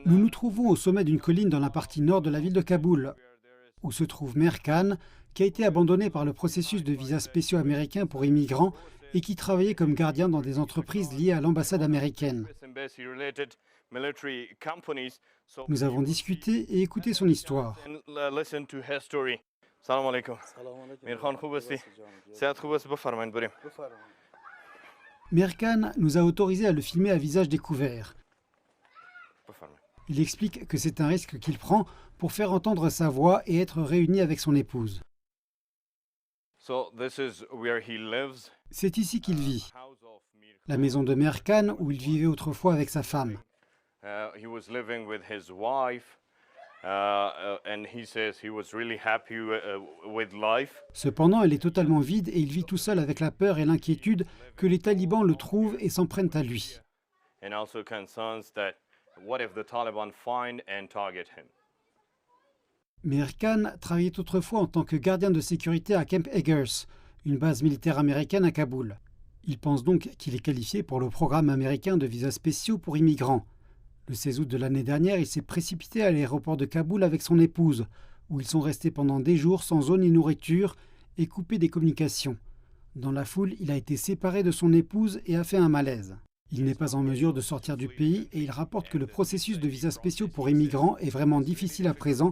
Nous nous trouvons au sommet d'une colline dans la partie nord de la ville de Kaboul, où se trouve Mehr Khan, qui a été abandonné par le processus de visas spéciaux américains pour immigrants et qui travaillait comme gardien dans des entreprises liées à l'ambassade américaine. Nous avons discuté et écouté son histoire. Mehr Khan nous a autorisé à le filmer à visage découvert. Il explique que c'est un risque qu'il prend pour faire entendre sa voix et être réuni avec son épouse. C'est ici qu'il vit, la maison de Mehr Khan où il vivait autrefois avec sa femme. Cependant, elle est totalement vide et il vit tout seul avec la peur et l'inquiétude que les talibans le trouvent et s'en prennent à lui. Mehr Khan travaillait autrefois en tant que gardien de sécurité à Camp Eggers, une base militaire américaine à Kaboul. Il pense donc qu'il est qualifié pour le programme américain de visas spéciaux pour immigrants. Le 16 août de l'année dernière, il s'est précipité à l'aéroport de Kaboul avec son épouse, où ils sont restés pendant des jours sans eau ni nourriture et coupés des communications. Dans la foule, il a été séparé de son épouse et a fait un malaise. Il n'est pas en mesure de sortir du pays et il rapporte que le processus de visas spéciaux pour immigrants est vraiment difficile à présent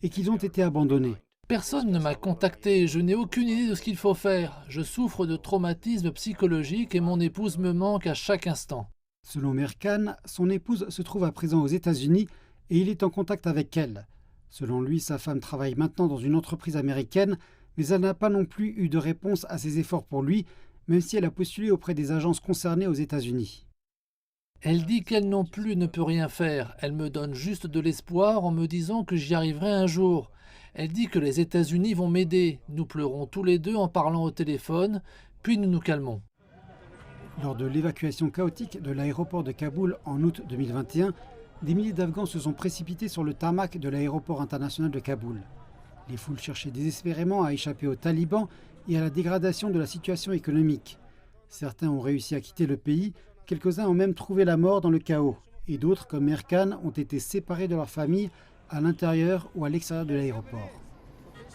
et qu'ils ont été abandonnés. Personne ne m'a contacté, je n'ai aucune idée de ce qu'il faut faire. Je souffre de traumatisme psychologique et mon épouse me manque à chaque instant. Selon Mehr Khan, son épouse se trouve à présent aux États-Unis et il est en contact avec elle. Selon lui, sa femme travaille maintenant dans une entreprise américaine, mais elle n'a pas non plus eu de réponse à ses efforts pour lui, même si elle a postulé auprès des agences concernées aux États-Unis. Elle dit qu'elle non plus ne peut rien faire. Elle me donne juste de l'espoir en me disant que j'y arriverai un jour. Elle dit que les États-Unis vont m'aider. Nous pleurons tous les deux en parlant au téléphone, puis nous nous calmons. Lors de l'évacuation chaotique de l'aéroport de Kaboul en août 2021, des milliers d'Afghans se sont précipités sur le tarmac de l'aéroport international de Kaboul. Les foules cherchaient désespérément à échapper aux talibans et à la dégradation de la situation économique. Certains ont réussi à quitter le pays, quelques-uns ont même trouvé la mort dans le chaos, et d'autres, comme Mehr Khan, ont été séparés de leur famille à l'intérieur ou à l'extérieur de l'aéroport.